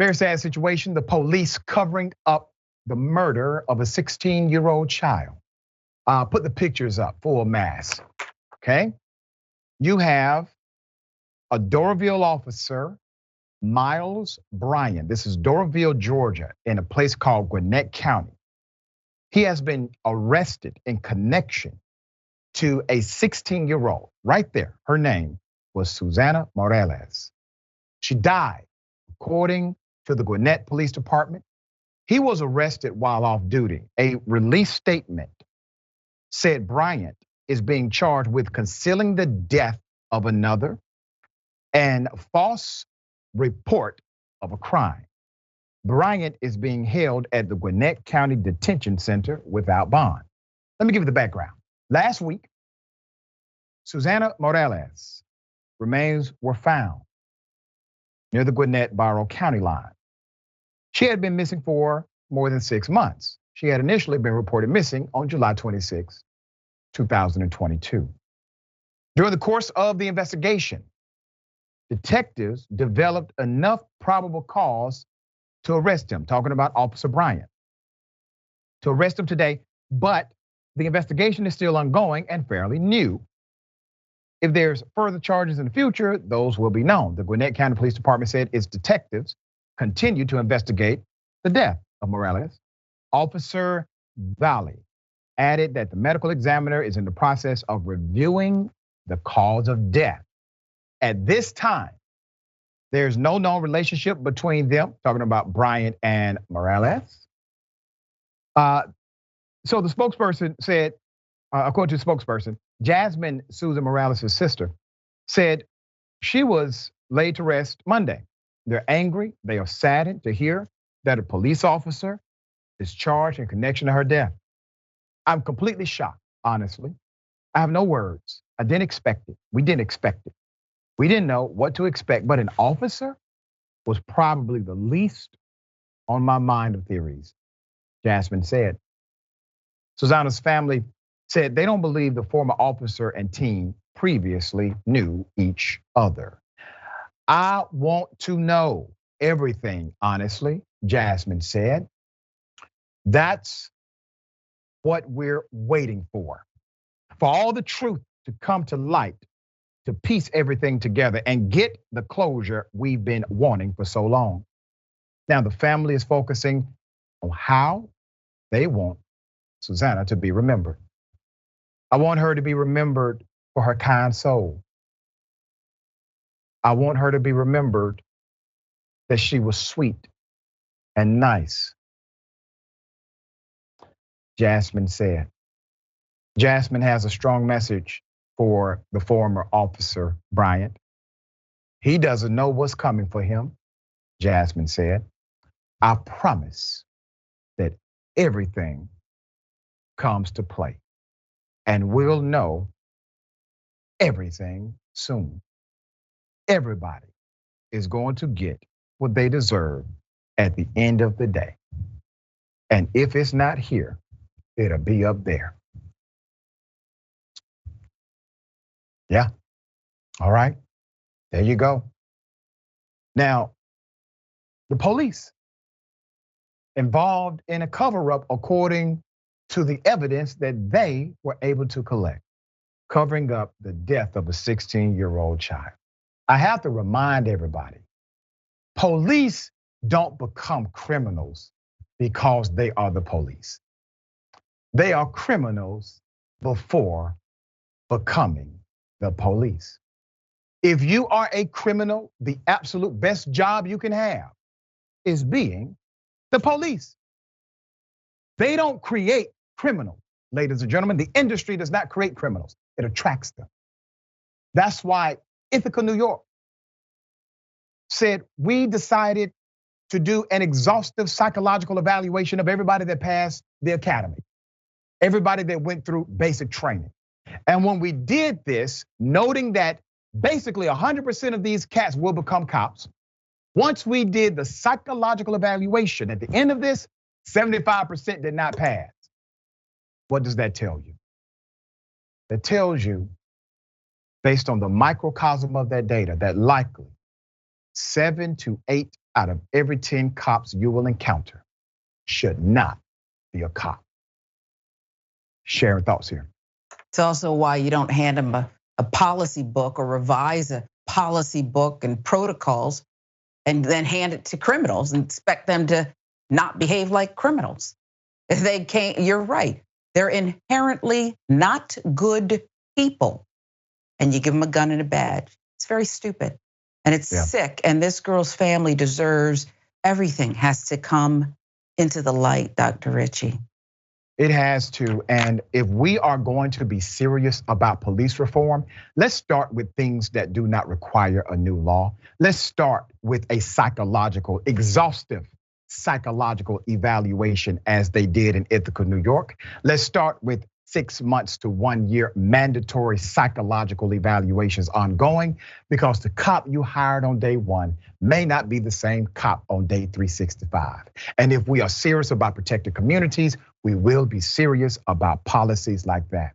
Very sad situation. The police covering up the murder of a 16-year-old child. Put the pictures up, full mass, okay? You have a Doraville officer, Miles Bryant. This is Doraville, Georgia, in a place called Gwinnett County. He has been arrested in connection to a 16-year-old, right there. Her name was Susana Morales. She died, according to the Gwinnett Police Department. He was arrested while off duty. A release statement said Bryant is being charged with concealing the death of another and false report of a crime. Bryant is being held at the Gwinnett County Detention Center without bond. Let me give you the background. Last week, Susana Morales' remains were found near the Gwinnett-Barrow County line. She had been missing for more than 6 months. She had initially been reported missing on July 26, 2022. During the course of the investigation, detectives developed enough probable cause to arrest him, talking about Officer Bryant, to arrest him today, but the investigation is still ongoing and fairly new. If there's further charges in the future, those will be known. The Gwinnett County Police Department said its detectives continue to investigate the death of Morales. Officer Valley added that the medical examiner is in the process of reviewing the cause of death. At this time, there's no known relationship between them, talking about Bryant and Morales. So the spokesperson said, according to the spokesperson, Jasmine Susan Morales' sister said she was laid to rest Monday. They're angry, they are saddened to hear that a police officer is charged in connection to her death. I'm completely shocked, honestly. I have no words. I didn't expect it. We didn't expect it. We didn't know what to expect, but an officer was probably the least on my mind of theories, Jasmine said. Susana's family said they don't believe the former officer and team previously knew each other. I want to know everything, honestly, Jasmine said. That's what we're waiting for all the truth to come to light, to piece everything together and get the closure we've been wanting for so long. Now the family is focusing on how they want Susana to be remembered. I want her to be remembered for her kind soul. I want her to be remembered that she was sweet and nice. Jasmine said. Jasmine has a strong message for the former officer, Bryant. He doesn't know what's coming for him, Jasmine said. I promise that everything comes to play and we'll know everything soon. Everybody is going to get what they deserve at the end of the day. And if it's not here, it'll be up there. Yeah, all right, there you go. Now, the police involved in a cover-up according to the evidence that they were able to collect, covering up the death of a 16-year-old child. I have to remind everybody, police don't become criminals because they are the police. They are criminals before becoming the police. If you are a criminal, the absolute best job you can have is being the police. They don't create criminals, ladies and gentlemen. The industry does not create criminals, it attracts them. That's why Ithaca, New York said, we decided to do an exhaustive psychological evaluation of everybody that passed the academy, everybody that went through basic training. And when we did this, noting that basically 100% of these cats will become cops, once we did the psychological evaluation, at the end of this, 75% did not pass. What does that tell you? That tells you, based on the microcosm of that data, that likely 7 to 8 out of every 10 cops you will encounter should not be a cop. Sharon, thoughts here. It's also why you don't hand them a policy book or revise a policy book and protocols and then hand it to criminals and expect them to not behave like criminals. If they can't, you're right. They're inherently not good people. And you give them a gun and a badge. It's very stupid. And it's sick. And this girl's family deserves everything has to come into the light, Dr. Richey. It has to. And if we are going to be serious about police reform, let's start with things that do not require a new law. Let's start with a exhaustive psychological evaluation as they did in Ithaca, New York. Let's start with 6 months to 1 year mandatory psychological evaluations ongoing, because the cop you hired on day one may not be the same cop on day 365. And if we are serious about protecting communities, we will be serious about policies like that.